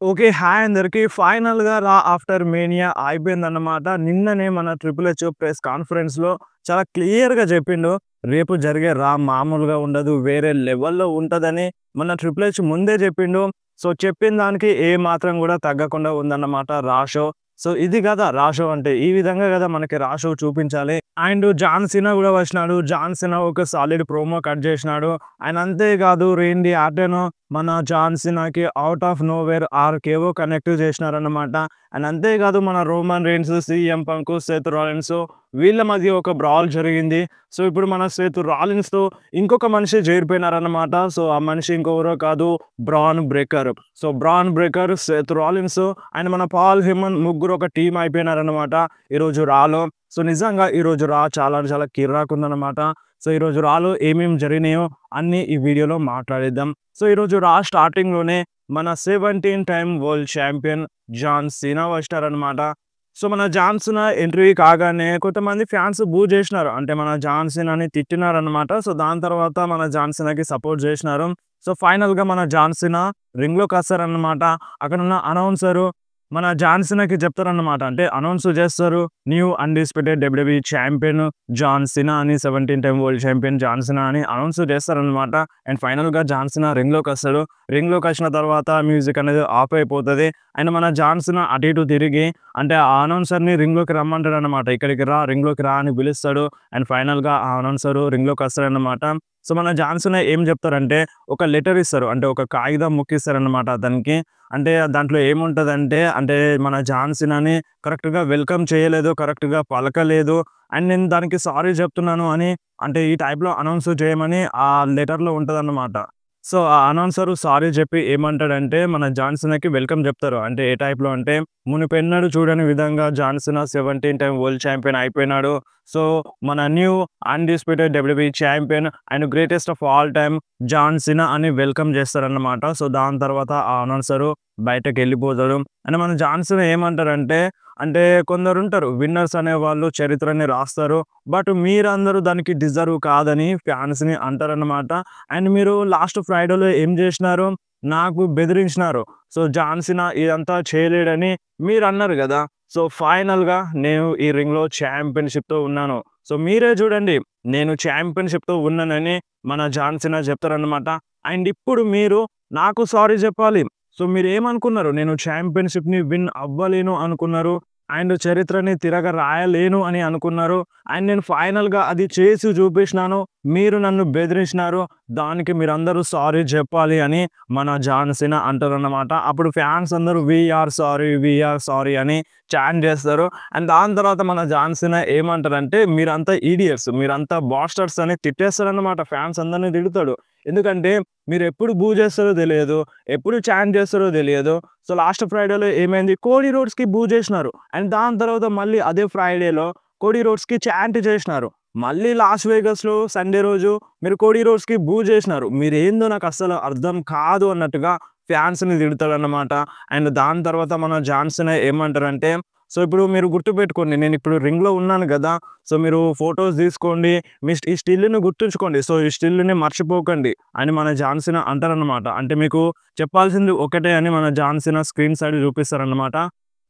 Okay. Hi అందరికి. ఫైనల్‌గా after mania అయిపోయిందన్నమాట. నిన్ననే మన 'ట్రిపుల్ హెచ్' ప్రెస్ కాన్ఫరెన్స్‌లో చాలా క్లియర్‌గా చెప్పిండు. రేపు జరిగే మామూలుగా ఉండదు. వేరే లెవెల్‌లో ఉంటదని మన 'ట్రిపుల్ హెచ్' ముందే చెప్పిండు. సో, చెప్పిన దానికి ఏ మాత్రం కూడా తగ్గకుండా ఉందన్నమాట 'రా షో'. సో, ఇది కదా 'రా షో' అంటే. ఈ విధంగా కదా మనకి 'రా షో' చూపించాలి. అండ్ 'జాన్ సీనా' కూడా వచ్చినాడు. 'జాన్ సీనా' ఒక సాలిడ్ ప్రోమో కట్ చేసినాడు. అండ్ అంతే కాదు 'రేండీ ఆర్టెన్' మన 'జాన్ సీనాకి' out of nowhere RKO connect చేసినారన్నమాట. అండ్ అంతేకాదు మన 'Roman Reigns', 'CM Punk', 'Seth Rollins' వీళ్ళ మధ్య ఒక బ్రాల్ జరిగింది. సో, ఇప్పుడు మన 'సెత్ రాలిన్స్‌తో' ఇంకొక మనిషి చేరిపోయినారన్నమాట. సో, ఆ మనిషి ఇంకెవరో కాదు 'bran breaker'. So, 'Bron breaker', 'Seth Rollins' and మన 'పాల్ హెమన్' ముగ్గురు ఒక టీమ్ అయిపోయినారన్నమాట ఈరోజు రాలో. సో, నిజంగా ఈరోజు చాలా అంటే చాలా కిర్రాకుందన్నమాట. సో, ఈరోజు రాలో ఏమేమి జరిగినాయో అన్నీ ఈ వీడియోలో మాట్లాడేద్దాం. సో, ఈరోజు స్టార్టింగ్‌లోనే మన 17 time world champion 'John Cena' వచ్చినారనమాట. సో, మన 'జాన్ సీనా' ఎంట్రీ కాగానే కొంతమంది ఫ్యాన్స్ బూ జేసినారు. అంటే మన 'జాన్ సీనా'ని తిట్టినారనమాట. సో, దాని తర్వాత మన 'జాన్ సీనా'కి సపోర్ట్ జేసినారు. సో, ఫైనల్‌గా మన 'జాన్ సీనా' రింగ్‌లోకొస్తారనమాట. అక్కడున్న అనౌన్సరు మన 'జాన్ సీనా'కి చెప్తారన్నమాట. అంటే అనౌన్స్ చేస్తారు. New undisputed WWE champion 'John Cena' అని 17 time world champion 'John Cena' అని అనౌన్స్ చేస్తారనమాట. అండ్ ఫైనల్‌గా 'జాన్ సీనా' రింగ్‌లోకొస్తాడు. రింగ్‌లోకొచ్చిన తర్వాత మ్యూజిక్ అనేది ఆఫ్ అయిపోతది. అండ్ మన 'జాన్ సీనా' అటు ఇటు తిరిగి అంటే ఆ అనౌన్సర్‌ని రింగ్‌లోకి రమ్మంటాడనమాట. ఇక్కడికి రా, రింగ్‌లోకి రా అని పిలుస్తాడు. అండ్ ఫైనల్‌గా ఆ అనౌన్సరు రింగ్‌లోకొస్తాడనమాట. సో, మన 'జాన్ సీనా' ఏం చెప్తారంటే ఒక లెటర్ ఇస్తారు. అంటే ఒక కాగితం ముక్కిస్తారనమాట అతనికి. అంటే దాంట్లో ఏముంటదంటే, అంటే మన 'జాన్ సీనా'ని కరెక్ట్‌గా వెల్కమ్ చేయలేదు, కరెక్ట్‌గా పలకలేదు. అండ్ నేను దానికి సారీ చెప్తున్నాను అని అంటే ఈ టైప్‌లో అనౌన్స్ చేయమని ఆ లెటర్‌లో ఉంటదన్నమాట. సో, ఆ అనౌన్సరు సారీ చెప్పి ఏమంటాడంటే, మన 'జాన్ సీనా'కి వెల్కమ్ చెప్తారు. అంటే ఏ టైప్‌లో అంటే, మునుపెన్నడూ చూడని విధంగా 'John Cena' 17 time world champion అయిపోయినాడు. సో, మన new undisputed WWE champion and greatest of all time 'John Cena' అని వెల్కమ్ చేస్తారన్నమాట. సో, దాని తర్వాత ఆ అనౌన్సరు బయటకెళ్ళిపోతాడు. అండ్ మన 'జాన్ సీనా' ఏమంటారంటే, అంటే కొందరుంటారు విన్నర్స్ అనేవాళ్ళు చరిత్రని రాస్తారు. బట్ మీరందరూ దానికి డిజర్వ్ కాదని ఫ్యాన్స్‌ని అంటారన్నమాట. అండ్ మీరు లాస్ట్ ఫ్రైడేలో ఏం జేసినారు? నాకు బెదిరించినారు. సో, 'జాన్ సీనా' ఇదంతా చేయలేడని మీరన్నారు గదా! సో, ఫైనల్‌గా నేను ఈ రింగ్‌లో ఛాంపియన్‌షిప్‌తో ఉన్నాను. సో, మీరే జూడండి. నేను ఛాంపియన్‌షిప్‌తో ఉన్నానని మన 'జాన్ సీనా' చెప్తారన్నమాట. అండ్ ఇప్పుడు మీరు నాకు సారీ జెప్పాలి. సో, మీరేమనుకున్నారు? నేను ఛాంపియన్‌షిప్‌ని విన్ అవ్వలేను అనుకున్నారు. అండ్ చరిత్రని తిరగ రాయలేను అని అనుకున్నారు. అండ్ నేను ఫైనల్‌గా అది చేసి చూపించినాను. మీరు నన్ను బెదిరించినారు. దానికి మీరందరూ సారీ జెప్పాలి అని మన 'జాన్ సీనా' అంటారన్నమాట. అప్పుడు ఫ్యాన్స్ అందరూ we are sorry, we are sorry అని చాంట్ జేస్తారు. అండ్ దాని తర్వాత మన 'జాన్ సీనా' ఏమంటారంటే, మీరంతా ఇడియట్స్, మీరంతా బాస్టర్డ్స్ అని తిట్టేస్తాడన్నమాట. ఫ్యాన్స్ అందరిని తిడతాడు. ఎందుకంటే మీరెప్పుడు బూ జేస్తారో తెలియదు. ఎప్పుడు చాంట్ జేస్తారో తెలియదు. సో, లాస్ట్ ఫ్రైడేలో ఏమైంది? కోడీ రోడ్స్‌కి బూ జేసినారు. అండ్ దాని తర్వాత మళ్ళీ అదే ఫ్రైడేలో కోడీ రోడ్స్‌కి చాంట్ చేసినారు. మళ్ళీ లాస్ వేగస్‌లో సండే రోజు మీరు కోడీ రోడ్స్‌కి బూ జేసినారు. మీరేందో నాకస్సలు అర్థం కాదు అన్నట్టుగా ఫ్యాన్స్‌ని తిడతాడన్నమాట. అండ్ దాని తర్వాత మన 'జాన్ సీనా' ఏమంటారంటే, సో, ఇప్పుడు మీరు గుర్తుపెట్టుకోండి నేనిప్పుడు రింగ్‌లో ఉన్నాను గదా! సో, మీరు ఫోటోస్ తీసుకోండి. ఈ స్టిల్‌ని గుర్తుంచుకోండి. సో, ఈ స్టిల్‌ని మర్చిపోకండి అని మన 'జాన్ సీనా' అంటారన్నమాట. అంటే మీకు చెప్పాల్సింది ఒకటే అని మన 'జాన్ సీనా' స్క్రీన్ సైడ్ చూపిస్తారన్నమాట.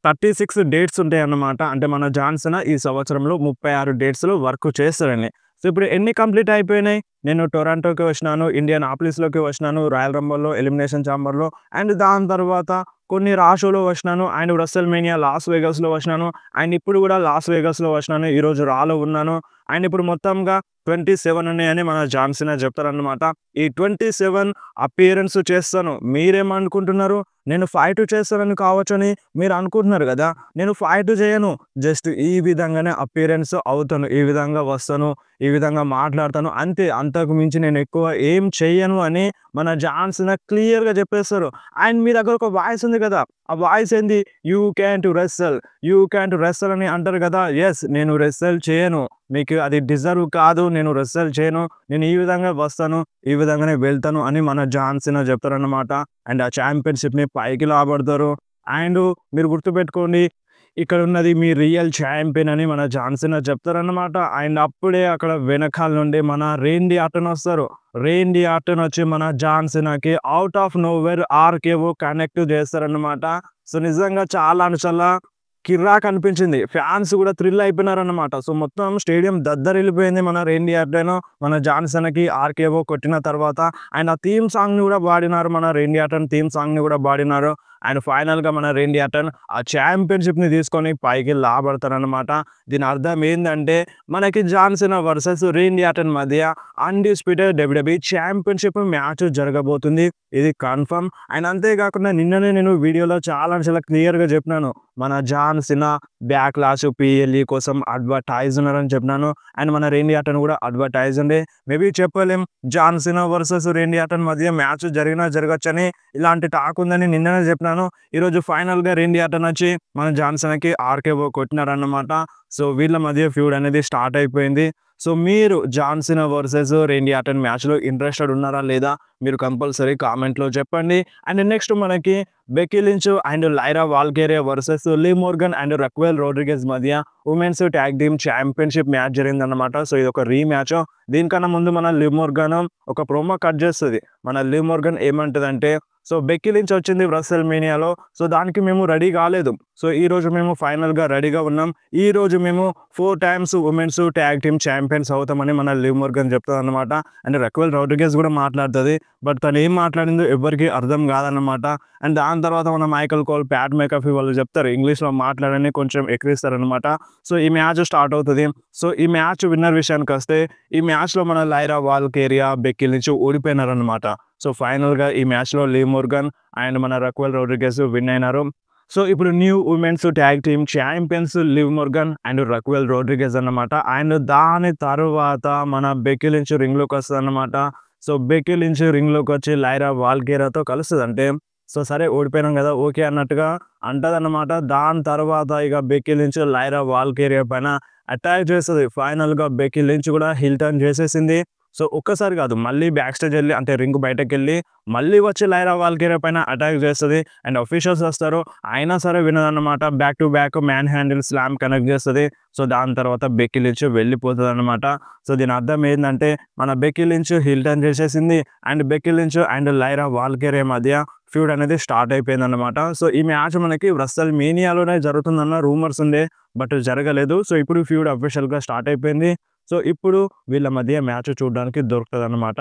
36 డేట్స్ ఉంటాయన్నమాట. అంటే మన 'జాన్ సీనా' ఈ సంవత్సరంలో 36 డేట్స్‌లో వర్క్ చేస్తాడని. సో, ఇప్పుడు ఎన్ని కంప్లీట్ అయిపోయినాయి? నేను టొరంటోకి వచ్చినాను, ఇండియానాపోలిస్‌లోకి వచ్చినాను, రాయల్ రంబల్‌లో, ఎలిమినేషన్ చాంబర్‌లో అండ్ దాని తర్వాత కొన్ని రా షోలో వచ్చినాను. అండ్ రెసల్ మేనియా లాస్ వేగాస్‌లో వచ్చినాను. అండ్ ఇప్పుడు కూడా లాస్ వేగాస్‌లో వచ్చినాను. ఈరోజు రాలో ఉన్నాను. అండ్ ఇప్పుడు మొత్తంగా 27 ఉన్నాయని మన 'జాన్ సీనా' చెప్తారన్నమాట. ఈ 27 అపియరెన్స్ చేస్తాను. మీరేమనుకుంటున్నారు? నేను ఫైట్ చేస్తానని కావచ్చని మీరు అనుకుంటున్నారు గదా! నేను ఫైట్ చేయను. జస్ట్ ఈ విధంగానే అపియరెన్స్ అవుతాను. ఈ విధంగా వస్తాను. ఈ విధంగా మాట్లాడతాను. అంతే. అంతకు మించి నేను ఎక్కువ ఏం చెయ్యను అని మన 'జాన్ సీనా' క్లియర్‌గా చెప్పేస్తారు. అండ్ మీ దగ్గర ఒక వాయిస్ ఉంది కదా! ఆ వాయిస్ ఏంది? యూ క్యాంట్ రెస్సల్, యూ క్యాంట్ రెస్సల్ అని అంటారు కదా! యెస్. నేను రెస్సల్ చేయను. మీకు అది డిజర్వ్ కాదు. నేను రెస్సల్ చేయను. నేను ఈ విధంగా వస్తాను. ఈ విధంగానే వెళ్తాను అని మన 'జాన్ సీనా' చెప్తారన్నమాట. అండ్ ఆ ఛాంపియన్‌షిప్‌ని పైకి లాగబడతారు. అండ్ మీరు గుర్తుపెట్టుకోండి ఇక్కడ ఉన్నది మీ రియల్ ఛాంపియన్ అని మన జాన్ సీనా చెప్తారన్నమాట. అండ్ అప్పుడే అక్కడ వెనకాల నుండి మన రేండీ ఆర్టన్ వస్తారు. రేండీ ఆర్టన్ వచ్చి మన జాన్ సీనాకి out of nowhere RKO connect చేస్తారన్నమాట. సో నిజంగా చాలా అంటే చాలా కిర్రాక్ అనిపించింది. ఫ్యాన్స్ కూడా థ్రిల్ అయిపోయినారన్నమాట. సో మొత్తం స్టేడియం దద్దరిల్లిపోయింది. మన రేండీ ఆర్టన్ మన జాన్ సీనాకి ఆర్‌కేఓ కొట్టిన తర్వాత అండ్ ఆ థీమ్ సాంగ్‌ని కూడా పాడినారు. మన రేండీ ఆర్టన్ థీమ్ సాంగ్‌ని కూడా పాడినారు. అండ్ ఫైనల్‌గా మన రేండీ ఆర్టన్ ఆ ఛాంపియన్‌షిప్‌ని తీసుకొని పైకి లాబడతారన్నమాట. దీని అర్థం ఏందంటే మనకి John Cena versus Randy Orton మధ్య అన్‌డిస్ప్యూటెడ్ డబ్ల్యూడబ్ల్యూఈ ఛాంపియన్‌షిప్ మ్యాచ్ జరగబోతుంది. ఇది కన్ఫర్మ్. అండ్ అంతేకాకుండా నిన్ననే నేను వీడియోలో చాలా అంటే చాలా క్లియర్‌గా చెప్పినాను. మన జాన్ సీనా బ్యాక్‌లాష్ పీఎల్ఈ కోసం అడ్వర్టైజ్ ఉన్నారని చెప్పినాను. అండ్ మన రేండీ ఆర్టన్ కూడా అడ్వర్టైజ్ ఉండే. మేబీ చెప్పలేం John Cena versus Randy Orton మధ్య మ్యాచ్ జరిగినా జరగొచ్చని ఇలాంటి టాక్ ఉందని నిన్ననే చెప్పినాను. ఈరోజు ఫైనల్‌గా రేండీ ఆర్టన్ వచ్చి మన జాన్ సీనాకి ఆర్‌కేఓ కొట్టినారన్నమాట. సో వీళ్ళ మధ్య ఫ్యూడ్ అనేది స్టార్ట్ అయిపోయింది. సో మీరు John Cena versus Randy Orton మ్యాచ్‌లో ఇంట్రెస్టెడ్ ఉన్నారా లేదా? మీరు కంపల్సరీ కామెంట్‌లో చెప్పండి. అండ్ నెక్స్ట్ మనకి Becky Lynch and Lyra Valkyria versus Liv Morgan and Raquel Rodriguez మధ్య women's tag team championship match జరిగిందన్నమాట. సో ఇది ఒక రీమ్యాచ్. దీనికన్నా ముందు మన లివ్ మోర్గన్ ఒక ప్రోమో కట్ చేస్తది. మన లివ్ మోర్గన్ ఏమంటదంటే సో బెక్కీ లించ్ వచ్చింది రెస్సల్ మేనియాలో. సో దానికి మేము రెడీ కాలేదు. సో ఈరోజు మేము ఫైనల్‌గా రెడీగా ఉన్నాం. ఈరోజు మేము 4 times women's tag team champions అవుతామని మన Liv Morgan చెప్తదన్నమాట. And Raquel Rodriguez కూడా మాట్లాడుతది. బట్ తను ఏం మాట్లాడిందో ఎవ్వరికీ అర్థం కాదన్నమాట. అండ్ దాని తర్వాత మన మైకెల్ కోల్, ప్యాట్ మెకాఫీ వాళ్ళు చెప్తారు ఇంగ్లీష్‌లో మాట్లాడని కొంచెం ఎక్కిరిస్తారన్నమాట. సో ఈ మ్యాచ్ స్టార్ట్ అవుతది. సో ఈ మ్యాచ్ విన్నర్ విషయానికొస్తే ఈ మ్యాచ్‌లో మన లైరా వాల్కేరియా, బెక్కీ లించ్ ఓడిపోయినారన్నమాట. సో ఫైనల్‌గా ఈ మ్యాచ్‌లో లివ్ మోర్గన్ అండ్ మన రక్వెల్ రోడ్రిగెజ్ విన్ అయినారు. సో ఇప్పుడు new women's tag team champions Liv Morgan and Raquel Rodriguez అన్నమాట. అండ్ దాని తర్వాత మన బెక్కీ లించ్ రింగ్‌లోకి వస్తదన్నమాట. సో బెక్కీ లించ్ రింగ్‌లోకి వచ్చి లైరా వాల్కేరియాతో కలుస్తది. అంటే సో సరే ఓడిపోయినాం కదా! ఓకే అన్నట్టుగా అంటదన్నమాట. దాని తర్వాత ఇక బెక్కీ లించ్ లైరా వాల్కేరియా పైన అటాక్ చేస్తది. ఫైనల్‌గా బెక్కీ లించ్ కూడా హిల్ టర్న్ చేసేసింది. సో ఒక్కసారి కాదు మళ్ళీ బ్యాక్ స్టేజ్ వెళ్ళి అంటే రింగ్ బయటకెళ్ళి మళ్ళీ వచ్చి లైరా వాల్కేరియా పైన అటాక్ చేస్తది. అండ్ అఫీషియల్స్ వస్తారు. అయినా సరే వినదన్నమాట. Back to back manhandle slam connect చేస్తది. సో దాని తర్వాత బెక్కీ లించ్ వెళ్ళిపోతదన్నమాట. సో దీని అర్థం ఏందంటే మన బెక్కీ లించ్ హిల్ టర్న్ చేసేసింది. And Becky Lynch and Lyra Valkyria మధ్య ఫ్యూడ్ అనేది స్టార్ట్ అయిపోయిందన్నమాట. సో ఈ మ్యాచ్ మనకి రెస్సల్ మేనియాలోనే జరుగుతుందన్న రూమర్స్ ఉండే. బట్ జరగలేదు. సో ఇప్పుడు ఫ్యూడ్ అఫీషియల్‌గా స్టార్ట్ అయిపోయింది. సో ఇప్పుడు వీళ్ళ మధ్య మ్యాచ్ చూడడానికి దొరుకుతదన్నమాట.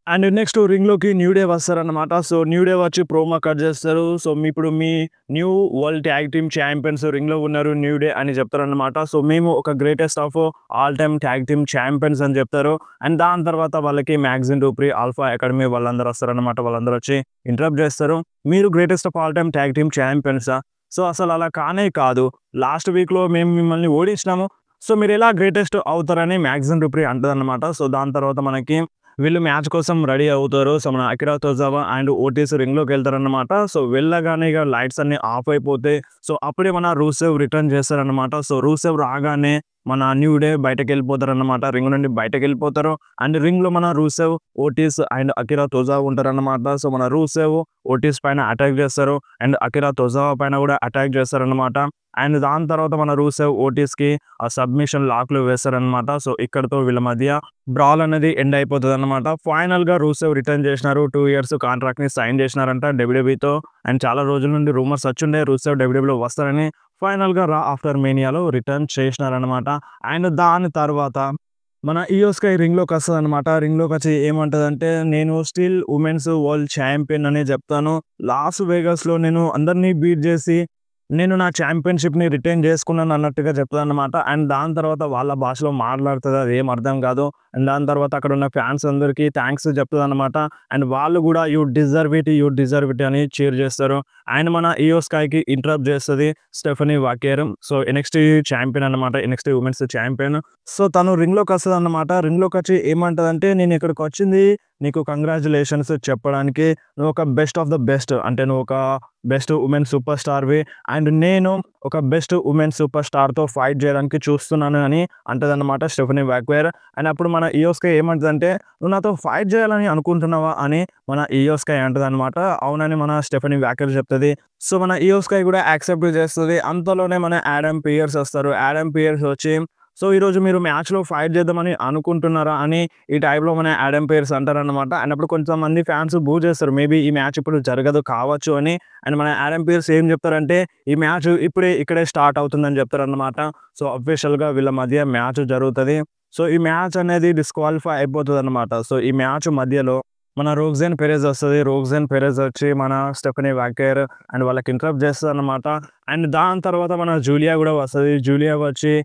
అండ్ నెక్స్ట్ రింగ్‌లోకి న్యూ డే వస్తారన్నమాట. సో న్యూ డే వచ్చి ప్రోమో కట్ చేస్తారు. సో ఇప్పుడు మీ new world tag team champions రింగ్‌లో ఉన్నారు న్యూ డే అని చెప్తారన్నమాట. సో మేము ఒక greatest of all time tag team champions అని చెప్తారు. అండ్ దాని తర్వాత వాళ్ళకి మ్యాగ్జిన్ డూప్రీ, ఆల్ఫా అకాడమీ వాళ్ళందరూ వస్తారన్నమాట. వాళ్ళందరూ వచ్చి ఇంటరప్ట్ చేస్తారు. మీరు greatest of all time tag team ఛాంపియన్సా? సో అసలు అలా కానే కాదు. లాస్ట్ వీక్‌లో మేము మిమ్మల్ని ఓడించినాము. సో మీరెలా గ్రేటెస్ట్ అవుతారని మ్యాగ్జిన్ డూప్రీ అంటదన్నమాట. సో దాని తర్వాత మనకి వీళ్ళు మ్యాచ్ కోసం రెడీ అవుతారు. సో మన అకిరా టొజావా అండ్ ఓటీస్ రింగ్‌లోకి వెళ్తారన్నమాట. సో వెళ్ళగానే ఇక లైట్స్ అన్నీ ఆఫ్ అయిపోతాయి. సో అప్పుడే మన రూసెవ్ రిటర్న్ చేస్తారన్నమాట. సో రూసెవ్ రాగానే మన న్యూ డే బయటకెళ్ళిపోతారన్నమాట. రింగ్ నుండి బయటకెళ్ళిపోతారు. అండ్ రింగ్‌లో మన రూసెవ్, ఓటీస్ అండ్ అకిరా టొజావా ఉంటారన్నమాట. సో మన రూసెవ్, ఓటీస్ పైన అటాక్ చేస్తారు. అండ్ అకిరా టొజావా పైన కూడా అటాక్ చేస్తారన్నమాట. అండ్ దాని తర్వాత మన రూసెవ్, ఓటీస్‌కి ఆ సబ్మిషన్ లాక్‌లు వేస్తారన్నమాట. సో ఇక్కడితో వీళ్ళ మధ్య బ్రాల్ అనేది ఎండ్ అయిపోతదన్నమాట. ఫైనల్‌గా రూసెవ్ రిటర్న్ చేసినారు. 2 ఇయర్స్ కాంట్రాక్ట్‌ని సైన్ చేసినారంట డబ్ల్యూడబ్ల్యూఈతో. అండ్ చాలా రోజుల నుండి రూమర్స్ వచ్చుండే రూసెవ్ డబ్ల్యూడబ్ల్యూలో వస్తారని. ఫైనల్‌గా రా ఆఫ్టర్ మేనియాలో రిటర్న్ చేసినారన్నమాట. అండ్ దాని తర్వాత మన ఇయో స్కై రింగ్‌లోకి వస్తదన్నమాట. రింగ్‌లోకి వచ్చి ఏమంటదంటే నేను స్టిల్ ఉమెన్స్ వరల్డ్ ఛాంపియన్ అనే చెప్తాను. లాస్ వేగాస్‌లో నేను అందరిని బీట్ చేసి నేను నా ఛాంపియన్‌షిప్‌ని రిటైన్ చేసుకున్నాను అన్నట్టుగా చెప్తదన్నమాట. అండ్ దాని తర్వాత వాళ్ళ భాషలో మాట్లాడుతది. అదేం అర్థం కాదు. అండ్ దాని తర్వాత అక్కడ ఉన్న ఫ్యాన్స్ అందరికీ థాంక్స్ చెప్తదన్నమాట. అండ్ వాళ్ళు కూడా you deserve it, you deserve it అని చీర్ చేస్తారు. అండ్ మన ఇయో స్కైకి ఇంటరప్ట్ చేస్తది స్టెఫనీ వాకేర్. సో ఎన్ఎక్స్‌టీ ఛాంపియన్ అన్నమాట. NXT women's champion. సో తను రింగ్‌లోకి వస్తదన్నమాట. రింగ్‌లోకి వచ్చి ఏమంటదంటే నేను ఇక్కడికి వచ్చింది నీకు కంగ్రాచ్యులేషన్స్ చెప్పడానికి నువ్వు ఒక బెస్ట్ ఆఫ్ ద బెస్ట్ అంటే నువ్వు ఒక బెస్ట్ ఉమెన్ సూపర్ స్టార్వి అండ్ నేను ఒక బెస్ట్ ఉమెన్ సూపర్ స్టార్తో ఫైట్ చేయడానికి చూస్తున్నాను అని అంటదన్నమాట స్టెఫనీ వాక్వేర్. అండ్ అప్పుడు మన ఇయోస్కై ఏమంటదంటే నువ్వు నాతో ఫైట్ చేయాలని అనుకుంటున్నావా అని మన ఇయోస్కై అంటదన్నమాట. అవునని మన స్టెఫనీ వాక్వేర్ చెప్తుంది. సో మన ఇయోస్కై కూడా యాక్సెప్ట్ చేస్తుంది. అంతలోనే మన యాడమ్ పియర్స్ వస్తారు. యాడమ్ పియర్స్ వచ్చి సో ఈరోజు మీరు మ్యాచ్లో ఫైట్ చేద్దామని అనుకుంటున్నారా అని ఈ టైప్లో మన యాడమ్ పియర్స్ అంటారనమాట. అండ్ అప్పుడు కొంతమంది ఫ్యాన్స్ బూ చేస్తారు మేబీ ఈ మ్యాచ్ ఇప్పుడు జరగదు కావచ్చు అని. అండ్ మన యాడమ్ పియర్స్ ఏం చెప్తారంటే ఈ మ్యాచ్ ఇక్కడే స్టార్ట్ అవుతుందని చెప్తారనమాట. సో అఫీషియల్గా వీళ్ళ మధ్య మ్యాచ్ జరుగుతుంది. సో ఈ మ్యాచ్ అనేది డిస్క్వాలిఫై అయిపోతుంది అనమాట. సో ఈ మ్యాచ్ మధ్యలో మన రోక్సెన్ పెరెజ్ వస్తుంది. రోక్సెన్ పెరెజ్ వచ్చి మన స్టెఫనీ వాక్వేర్ అండ్ వాళ్ళకి ఇంటరప్ట్ చేస్తుంది అనమాట. అండ్ దాని తర్వాత మన జూలియా కూడా వస్తుంది. జూలియా వచ్చి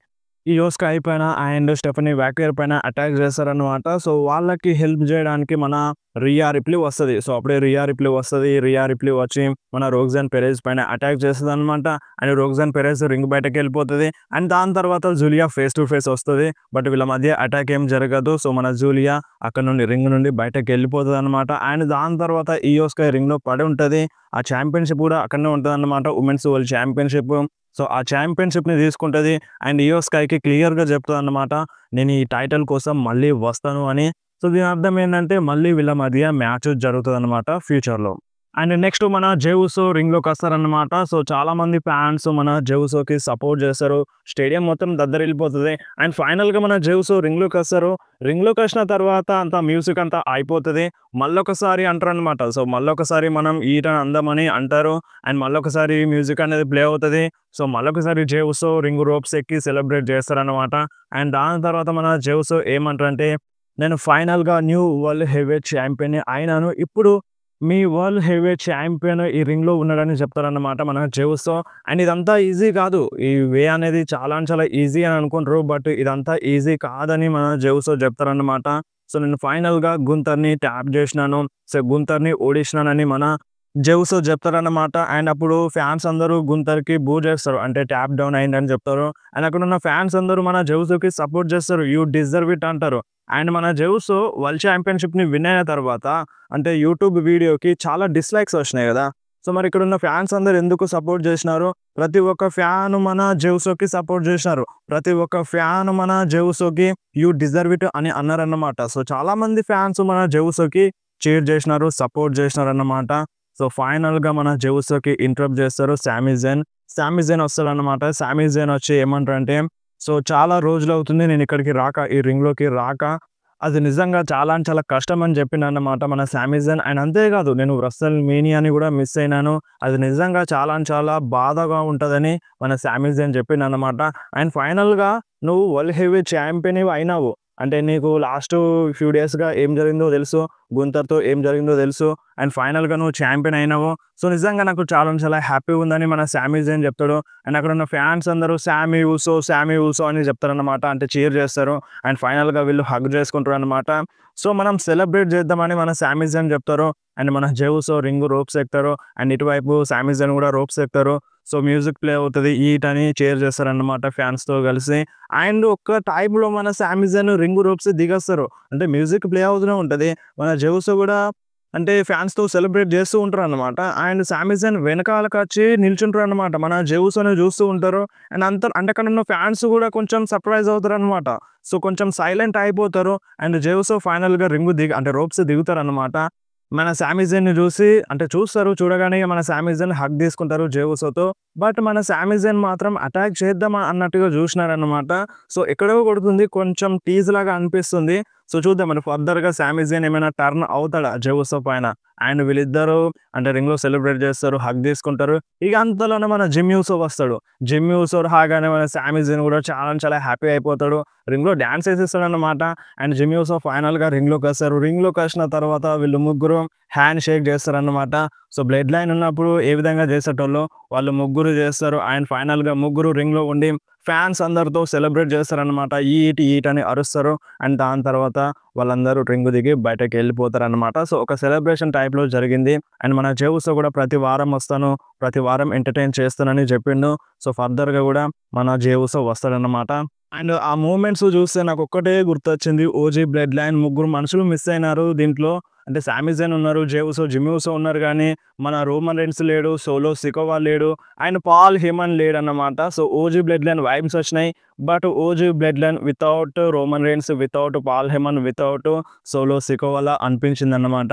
ఇయోస్కై పైన అండ్ స్టెఫనీ వాక్వేర్ పైన అటాక్ చేస్తారనమాట. సో వాళ్ళకి హెల్ప్ చేయడానికి మన రియా రిప్లీ వస్తుంది. సో అప్పుడే రియా రిప్లీ వస్తుంది. రియా రిప్లీ వచ్చి మన రోక్సెన్ పెరెజ్ పైన అటాక్ చేస్తుంది అనమాట. అండ్ రోక్సెన్ పెరెజ్ రింగ్ బయటకు వెళ్ళిపోతుంది. అండ్ దాని తర్వాత జూలియా ఫేస్ టు ఫేస్ వస్తుంది. బట్ వీళ్ళ మధ్య అటాక్ ఏం జరగదు. సో మన జూలియా అక్కడ నుండి రింగ్ నుండి బయటకు వెళ్ళిపోతుంది అనమాట. అండ్ దాని తర్వాత ఇయోస్కై రింగ్లో పడి ఉంటుంది. ఆ ఛాంపియన్షిప్ కూడా అక్కడనే ఉంటుంది అనమాట, ఉమెన్స్ వరల్డ్ ఛాంపియన్షిప్. సో ఆ ఛాంపియన్షిప్ని తీసుకుంటుంది. అండ్ ఇయోస్కైకి క్లియర్గా చెప్తుంది అనమాట నేను ఈ టైటిల్ కోసం మళ్ళీ వస్తాను అని. సో దీని అర్థం ఏంటంటే మళ్ళీ వీళ్ళ మధ్య మ్యాచ్ జరుగుతుంది అనమాట ఫ్యూచర్లో. అండ్ నెక్స్ట్ మన జే ఉసో రింగ్లోకి వస్తారనమాట. సో చాలామంది ఫ్యాన్స్ మన జే ఉసోకి సపోర్ట్ చేస్తారు. స్టేడియం మొత్తం దద్దరిల్లిపోతుంది. అండ్ ఫైనల్గా మన జే ఉసో రింగ్లోకి వస్తారు. రింగ్లోకి వచ్చిన తర్వాత అంతా మ్యూజిక్ అంతా అయిపోతుంది. మళ్ళొకసారి అంటారు అనమాట. సో మళ్ళొకసారి మనం ఈటని అందమని అంటారు. అండ్ మళ్ళొకసారి మ్యూజిక్ అనేది ప్లే అవుతుంది. సో మళ్ళొకసారి జే ఉసో రింగ్ రోప్స్ ఎక్కి సెలబ్రేట్ చేస్తారనమాట. అండ్ దాని తర్వాత మన జే ఉసో ఏమంటారంటే నేను ఫైనల్గా న్యూ వరల్డ్ హెవీవెయిట్ ఛాంపియన్ అయినాను. ఇప్పుడు మీ వరల్డ్ హెవీవెయిట్ ఛాంపియన్ ఈ రింగ్లో ఉన్నాడని చెప్తారన్నమాట మన జే ఉసో. అండ్ ఇదంతా ఈజీ కాదు. ఈ వే అనేది చాలా ఈజీ అని అనుకుంటారు. బట్ ఇదంతా ఈజీ కాదని మన జే ఉసో చెప్తారన్నమాట. సో నేను ఫైనల్గా గుంతర్ని ట్యాప్ చేసినాను. సో గుంతర్ని ఓడిసినానని మన జే ఉసో చెప్తారన్నమాట. అండ్ అప్పుడు ఫ్యాన్స్ అందరూ గుంతర్కి బూ చేస్తారు. అంటే ట్యాప్ డౌన్ అయిందని చెప్తారు. అండ్ అక్కడ ఉన్న ఫ్యాన్స్ అందరూ మన జే ఉసోకి సపోర్ట్ చేస్తారు. యూ డిజర్వ్ ఇట్ అంటారు. అండ్ మన జే ఉసో వరల్డ్ ఛాంపియన్షిప్ని విన్ అయిన తర్వాత అంటే యూట్యూబ్ వీడియోకి చాలా డిస్లైక్స్ వచ్చినాయి కదా. సో మరి ఇక్కడ ఉన్న ఫ్యాన్స్ అందరూ ఎందుకు సపోర్ట్ చేసినారు? ప్రతి ఒక్క ఫ్యాన్ మన జే ఉసోకి సపోర్ట్ చేసినారు. ప్రతి ఒక్క ఫ్యాన్ మన జే ఉసోకి యూ డిజర్వ్ ఇట్ అని అన్నారన్నమాట. సో చాలామంది ఫ్యాన్స్ మన జే ఉసోకి చీర్ చేసినారు, సపోర్ట్ చేసినారు అన్నమాట. సో ఫైనల్గా మన జే ఉసోకి ఇంటరప్ట్ చేస్తారు సామీ జెన్. సామీ జెన్ వస్తాడన్నమాట. సామీ జెన్ వచ్చి ఏమంటారంటే సో చాలా రోజులు అవుతుంది నేను ఇక్కడికి రాక, ఈ రింగ్లోకి రాక. అది నిజంగా చాలా కష్టం అని చెప్పిండన్నమాట మన సామీ జెన్. అండ్ అంతేకాదు నేను రెస్ల్ మేనియాని కూడా మిస్ అయినాను. అది నిజంగా చాలా బాధగా ఉంటుందని మన సామీ జెన్ చెప్పిండన్నమాట. అండ్ ఫైనల్గా నువ్వు వరల్డ్ హెవీవెయిట్ ఛాంపియన్ అయినావు. అంటే నీకు లాస్ట్ ఫ్యూ డేస్గా ఏం జరిగిందో తెలుసు, గుంతర్తో ఏం జరిగిందో తెలుసు. అండ్ ఫైనల్గా నువ్వు ఛాంపియన్ అయినావు. సో నిజంగా నాకు చాలా హ్యాపీగా ఉందని మన సామీ జెన్ చెప్తాడు. అండ్ అక్కడ ఉన్న ఫ్యాన్స్ అందరూ సామీ ఉసో అని చెప్తారన్నమాట. అంటే చీర్ చేస్తారు. అండ్ ఫైనల్గా వీళ్ళు హగ్ చేసుకుంటారు అనమాట. సో మనం సెలబ్రేట్ చేద్దామని మన సామీ జెన్ చెప్తారు. అండ్ మన జే ఉసో రింగ్ రోప్స్ ఎక్కుతారు. అండ్ ఇటువైపు సామీ జెన్ కూడా రోప్స్ ఎక్కుతారు. సో మ్యూజిక్ ప్లే అవుతుంది. ఈట్ అని చీర్ చేస్తారన్నమాట ఫ్యాన్స్తో కలిసి. అండ్ ఒక్క టైంలో మన సామీ జెన్ రింగ్ రోప్స్ దిగేస్తారు. అంటే మ్యూజిక్ ప్లే అవుతూనే ఉంటుంది. మన జే ఉసో కూడా అంటే ఫ్యాన్స్తో సెలబ్రేట్ చేస్తూ ఉంటారు అనమాట. అండ్ సామీ జెన్ వెనకాలకు వచ్చి నిల్చుంటారు అనమాట. మన జే ఉసోని చూస్తూ ఉంటారు. అండ్ అంటే అక్కడ ఉన్న ఫ్యాన్స్ కూడా కొంచెం సర్ప్రైజ్ అవుతారు అనమాట. సో కొంచెం సైలెంట్ అయిపోతారు. అండ్ జే ఉసో ఫైనల్గా అంటే రోప్స్ దిగుతారు అనమాట. మన సామీ జెన్ని చూసి అంటే చూస్తారు. చూడగానే మన సామీ జెన్ హగ్ తీసుకుంటారు జే ఉసోతో. బట్ మన సామీ జెన్ మాత్రం అటాక్ చేద్దాం అన్నట్టుగా చూసినారనమాట. సో ఎక్కడో కొడుతుంది, కొంచెం టీజ్ లాగా అనిపిస్తుంది. సో చూద్దాం మరి ఫర్దర్గా సామీ జెన్ ఏమైనా టర్న్ అవుతాడా జే ఉసో పైన. అండ్ వీళ్ళిద్దరూ అంటే రింగ్లో సెలబ్రేట్ చేస్తారు, హగ్ తీసుకుంటారు. ఇక అంతలోనే మన జిమ్మీ ఉసో వస్తాడు. జిమ్మీ ఉసో రాగానే మన సామీ జెన్ కూడా చాలా హ్యాపీ అయిపోతాడు. రింగ్లో డ్యాన్స్ వేసేస్తాడు అనమాట. అండ్ జిమ్మీ ఉసో ఫైనల్గా రింగ్లోకి వస్తారు. రింగ్లోకి వచ్చిన తర్వాత వీళ్ళు ముగ్గురు హ్యాండ్ షేక్ చేస్తారన్నమాట. సో బ్లడ్ లైన్ ఉన్నప్పుడు ఏ విధంగా చేసేటోళ్ళు వాళ్ళు ముగ్గురు చేస్తారు. అండ్ ఫైనల్గా ముగ్గురు రింగ్లో ఉండి ఫ్యాన్స్ అందరితో సెలబ్రేట్ చేస్తారనమాట. ఈట్ అని అరుస్తారు. అండ్ దాని తర్వాత వాళ్ళందరూ రింగు దిగి బయటకు వెళ్ళిపోతారు అనమాట. సో ఒక సెలబ్రేషన్ టైప్లో జరిగింది. అండ్ మన జే ఉసో కూడా ప్రతి వారం వస్తాను, ప్రతి వారం ఎంటర్టైన్ చేస్తానని చెప్పిండు. సో ఫర్దర్గా కూడా మన జే ఉసో వస్తాడనమాట. అండ్ ఆ మూమెంట్స్ చూస్తే నాకొక్కటే గుర్తొచ్చింది 'ఓజీ బ్లడ్ లైన్' ముగ్గురు మనుషులు మిస్ అయినారు దీంట్లో. అంటే సామీ జాన్ ఉన్నారు, జే ఉసో, జిమ్మీ ఉసో ఉన్నారు గానీ, మన రోమన్ రెయిన్స్ లేడు, సోలో సికోవా లేడు, అండ్ పాల్ హేమన్ లేడన్నమాట. So, 'OG bloodline' vibes వచ్చినాయి. But 'OG bloodline' without Roman Reigns, without Paul Heyman, without Solo సికోవాలా అనిపించిందన్నమాట.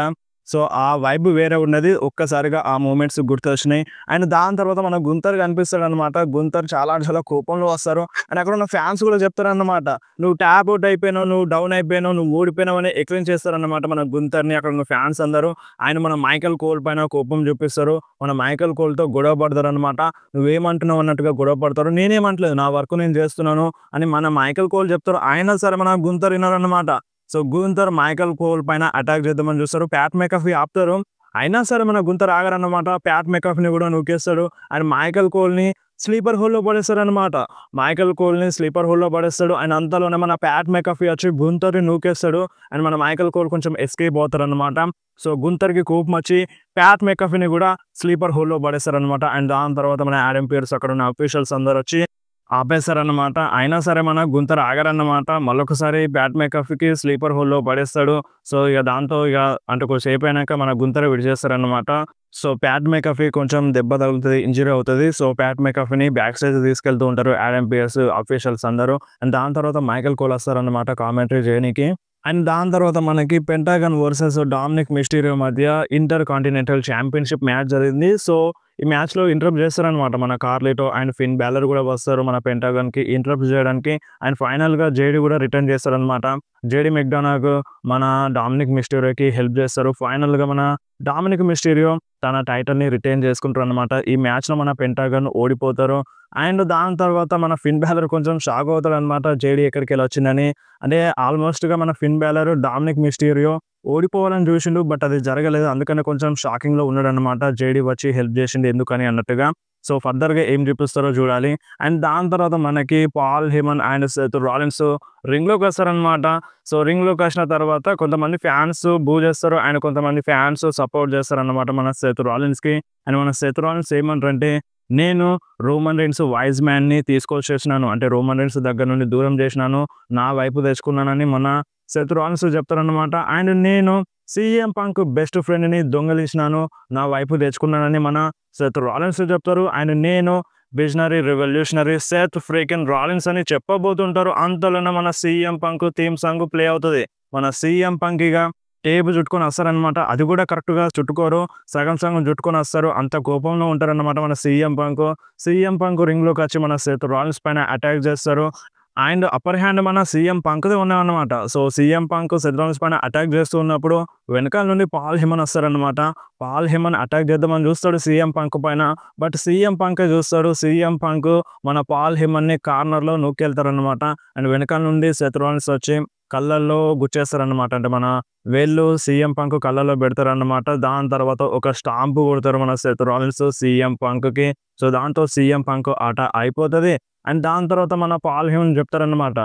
సో, ఆ వైబ్ వేరే ఉన్నది. ఒక్కసారిగా ఆ మూమెంట్స్ గుర్తొచ్చినాయి. అండ్ దాని తర్వాత మనకు గుంతర్ కనిపిస్తాడన్నమాట. గుంతర్ చాలా అంటే చాలా కోపంలో వస్తారు. అండ్ అక్కడున్న ఫ్యాన్స్ కూడా చెప్తారన్నమాట. "నువ్వు ట్యాప్ ఔట్ అయిపోయినావు, నువ్వు డౌన్ అయిపోయినావు, నువ్వు ఓడిపోయినావు" అని ఎక్స్‌ప్లెయిన్ చేస్తారన్నమాట మన గుంతర్‌ని. అక్కడున్న ఫ్యాన్స్ అందరూ. ఆయన మన మైకెల్ కోల్ పైన కోపం చూపిస్తారు. మన మైకెల్ కోల్‌తో గొడవ పడతారన్నమాట. "నువ్వేమంటున్నావు" అన్నట్టుగా గొడవ పడతారు. "నేనేమంటలేదు, నా వర్క్ నేను చేస్తున్నాను" అని మన మైకెల్ కోల్ చెప్తారు. అయినా సరే మన గుంతర్ వినరన్నమాట. సో, గుంతర్ మైకెల్ కోల్ పైన అటాక్ చేద్దామని చూస్తారు. ప్యాట్ మెకఫీ ఆపుతారు. అయినా సరే మన గుంతర్ ఆగరన్నమాట. ప్యాట్ మెకఫీని కూడా నూకేస్తాడు. అండ్ మైకెల్ కోల్‌ని స్లీపర్ హోల్‌లో పడేస్తారన్నమాట. మైకెల్ కోల్‌ని స్లీపర్ హోల్‌లో పడేస్తాడు. అండ్ అంతలోనే మన ప్యాట్ మెకఫీ వచ్చి గుంతర్‌ని నూకేస్తాడు. అండ్ మన మైకెల్ కోల్ కొంచెం ఎస్కేప్ అవుతారన్నమాట. సో, గుంతర్‌కి కోపమొచ్చి ప్యాట్ మెకఫీని కూడా స్లీపర్ హోల్‌లో పడేస్తారన్నమాట. అండ్ దాని తర్వాత మన యాడమ్ పియర్స్, అక్కడున్న అఫీషియల్స్ అందరొచ్చి ఆపేస్తారన్నమాట. అయినా సరే మన గుంతర్ ఆగరన్నమాట. మళ్ళొకసారి ప్యాట్ మెకఫీకి స్లీపర్ హోల్‌లో పడేస్తాడు. సో, ఇగ దాంతో అంటే కొద్దిసేపయినాక మన గుంతర్ విడిచేస్తారన్నమాట. సో, ప్యాట్ మెకఫీ కొంచెం దెబ్బ తగులుతది, ఇంజ్యూరీ అవుతది. సో, ప్యాట్ మెకఫీని బ్యాక్ స్టేజ్‌కి తీసుకెళ్తూ ఉంటారు యాడమ్ పియర్స్, అఫీషియల్స్ అందరూ. అండ్ దాని తర్వాత మైకెల్ కోల్ వస్తారన్నమాట కామెంటరీ చేయనీకి. అండ్ దాని తర్వాత మనకి పెంటాగన్ వర్సెస్ డామినిక్ మిస్టీరియో మధ్య ఇంటర్ కాంటినెంటల్ ఛాంపియన్‌షిప్ మ్యాచ్ జరిగింది. సో, ఈ మ్యాచ్‌లో ఇంటరప్ట్ చేస్తారనమాట మన కార్లిటో అండ్ ఫిన్ బాలర్ కూడా వస్తారు మన పెంటాగన్‌కి ఇంటరప్ట్ చేయడానికి. అండ్ ఫైనల్‌గా జేడీ కూడా రిటర్న్ చేస్తారనమాట. జేడీ మెక్‌డొనాల్డ్ మన డామినిక్ మిస్టీరియోకి హెల్ప్ చేస్తారు. ఫైనల్‌గా మన డామినిక్ మిస్టీరియో తన టైటిల్‌ని రిటైన్ చేసుకుంటారనమాట. ఈ మ్యాచ్‌లో మన పెంటాగన్ ఓడిపోతారు. అండ్ దాని తర్వాత మన ఫిన్ బాలర్ కొంచెం షాక్ అవుతాడనమాట. జేడీ ఎక్కడికెళ్ళొచ్చిందని. అంటే ఆల్మోస్ట్‌గా మన ఫిన్ బాలర్, డామినిక్ మిస్టీరియో ఓడిపోవాలని చూసిండు. బట్ అది జరగలేదు. అందుకనే కొంచెం షాకింగ్‌లో ఉన్నాడనమాట. జేడీ వచ్చి హెల్ప్ చేసిండు ఎందుకని అన్నట్టుగా. సో, ఫర్దర్‌గా ఏం చూపిస్తారో చూడాలి. అండ్ దాని తర్వాత మనకి Paul Heyman and Seth Rollins రింగ్‌లోకొస్తారనమాట. సో, రింగ్‌లోకొచ్చిన తర్వాత కొంతమంది ఫ్యాన్స్ బూ చేస్తారు. అండ్ కొంతమంది ఫ్యాన్స్ సపోర్ట్ చేస్తారనమాట మన సెత్ రాలిన్స్‌కి. అండ్ మన సెత్ రాలిన్స్ ఏమంటారంటే, "నేను రోమన్ రెయిన్స్ వైస్ మ్యాన్‌ని తీసుకొచ్చేసినాను. అంటే రోమన్ రెయిన్స్ దగ్గర నుండి దూరం చేసినాను. నా వైపు తెచ్చుకున్నానని" మన సెత్ రాలిన్స్ చెప్తారనమాట. అండ్ "నేను సీఎం పంక్ బెస్ట్ ఫ్రెండ్‌ని దొంగిలించినాను. నా వైపు తెచ్చుకున్నానని" మన సెత్ రాలిన్స్ చెప్తారు. అండ్ "నేను visionary, revolutionary Seth freaking Rollins" అని చెప్పబోతుంటారు. అంతలోనే మన CM punk theme song play అవుతది. మన సీఎం పంక్ ఇగ టేప్ చుట్టుకొని వస్తారనమాట. అది కూడా కరెక్ట్‌గా చుట్టుకోరు. సగం సగం చుట్టుకొని వస్తారు. అంత కోపంలో ఉంటారనమాట మన సీఎం పంక్. సీఎం పంక్ రింగ్‌లోకొచ్చి మన సెత్ రాలిన్స్ పైన అటాక్ చేస్తారు. అండ్ అప్పర్ హ్యాండ్ మన సీఎం పంక్‌దే ఉన్నదన్నమాట. So, CM Punk Seth Rollins పైన అటాక్ చేస్తూ ఉన్నప్పుడు వెనకాల నుండి పాల్ హేమన్ వస్తారనమాట. పాల్ హేమన్ అటాక్ చేద్దామని చూస్తాడు సీఎం పంక్ పైన. బట్ సీఎం పంకే చూస్తాడు. సీఎం పంక్ మన పాల్ హేమన్‌ని కార్నర్‌లో నూక్కెళ్తారనమాట. అండ్ వెనకాల నుండి సెత్ రాలిన్స్ వచ్చి కళ్ళల్లో గుచ్చేస్తారనమాట. అంటే మన వేళ్ళు సీఎం పంక్ కళ్ళల్లో పెడతారనమాట. దాని తర్వాత ఒక స్టాంప్ కొడతారు మన సెత్ రాలిన్స్ సీఎం పంక్‌కి. సో, దాంతో సీఎం పంక్ ఆట అయిపోతది. అండ్ దాని తర్వాత మన పాల్ హేమన్ చెప్తారనమాట.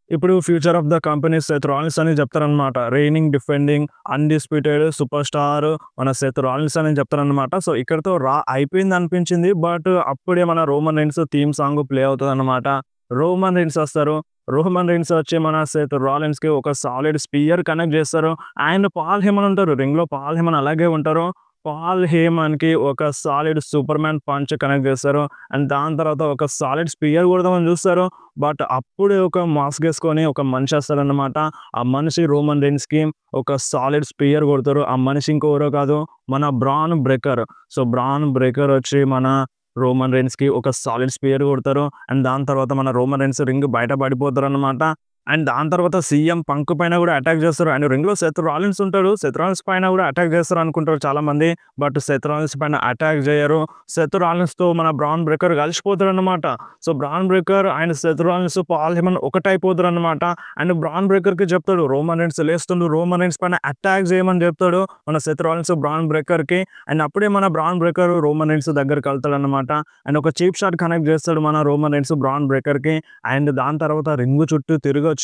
ఇప్పుడు future of the company Seth Rollins అని చెప్తారనమాట. Reigning, defending, undisputed superstar మన సెత్ రాలిన్స్ అని చెప్తారనమాట. సో, ఇక్కడితో అయిపోయిందనిపించింది. బట్ అప్పుడే మన Roman Reigns theme song play అవుతదనమాట. రోమన్ రెయిన్స్ వస్తారు. రోమన్ రెయిన్స్ వచ్చి మన సెత్ రాలిన్స్‌కి ఒక సాలిడ్ స్పియర్ కనెక్ట్ చేస్తారు. అండ్ పాల్ హేమన్ ఉంటారు. రింగ్‌లో పాల్ హేమన్ అలాగే ఉంటారు. పాల్ హేమన్‌కి ఒక సాలిడ్ సూపర్‌మ్యాన్ పంచ్ కనెక్ట్ చేస్తారు. అండ్ దాని తర్వాత ఒక సాలిడ్ స్పియర్ కొడదామని చూస్తారు. బట్ అప్పుడే ఒక మాస్క్ ఏసుకొని ఒక మనిషి వస్తాడనమాట. ఆ మనిషి రోమన్ రెయిన్స్‌కి ఒక సాలిడ్ స్పియర్ కొడతారు. ఆ మనిషి ఇంకెవరో కాదు మన Bron breaker. So, Bron breaker వచ్చి మన రోమన్ రెయిన్స్‌కి ఒక సాలిడ్ స్పియర్ కొడతారు. అండ్ దాని తర్వాత మన రోమన్ రెయిన్స్ రింగ్ బయట పడిపోతారనమాట. అండ్ దాని తర్వాత సీఎం పంక్ పైన కూడా అటాక్ చేస్తారు. అండ్ రింగ్‌లో సెత్ రాలిన్స్ ఉంటాడు. సెత్ రాలిన్స్ పైన కూడా అటాక్ చేస్తారు అనుకుంటారు చాలామంది. బట్ సెత్ రాలిన్స్ పైన అటాక్ చేయరు. సెత్ రాలిన్స్‌తో మన బ్రాన్ బ్రేకర్ కలిసిపోతాడనమాట. So, Bron Breakker and Seth Rollins, Paul Heyman ఒకటైపోతారనమాట. అండ్ బ్రాన్ బ్రేకర్‌కి చెప్తాడు రోమన్ రెయిన్స్ లేస్తుండు. రోమన్ రెయిన్స్ పైన అటాక్ చేయమని చెప్తాడు మన సెత్ రాలిన్స్ బ్రాన్ బ్రేకర్‌కి. అండ్ అప్పుడే మన బ్రాన్ బ్రేకర్ రోమన్ రెయిన్స్ దగ్గరికి వెళ్తాడనమాట. అండ్ ఒక చీప్ షాట్ కనెక్ట్ చేస్తాడు మన రోమన్ రెయిన్స్ బ్రాన్ బ్రేకర్‌కి. అండ్ దాని తర్వాత రింగ్ చుట్టూ తిరిగొచ్చి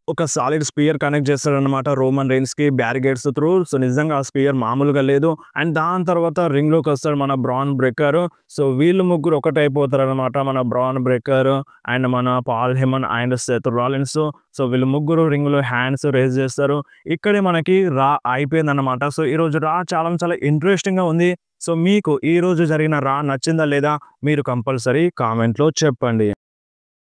ఒక సాలిడ్ స్పియర్ కనెక్ట్ చేస్తాడనమాట రోమన్ రైన్స్‌కి బ్యారికేడ్స్ త్రూ. సో, నిజంగా ఆ స్పియర్ మామూలుగా లేదు. అండ్ దాని తర్వాత రింగ్‌లోకొస్తాడు మన బ్రాన్ బ్రెకర్. సో, వీళ్ళు ముగ్గురు ఒకటైపోతారనమాట. మన బ్రాన్ బ్రెకర్ అండ్ మన Paul Heyman and Seth Rollins. So, వీళ్ళు ముగ్గురు రింగ్‌లో హ్యాండ్స్ రైజ్ చేస్తారు. ఇక్కడే మనకి రా అయిపోయిందనమాట. సో, ఈరోజు రా చాలా చాలా ఇంట్రెస్టింగ్‌గా ఉంది. సో, మీకు ఈరోజు జరిగిన రా నచ్చిందా లేదా? మీరు కంపల్సరీ కామెంట్‌లో చెప్పండి.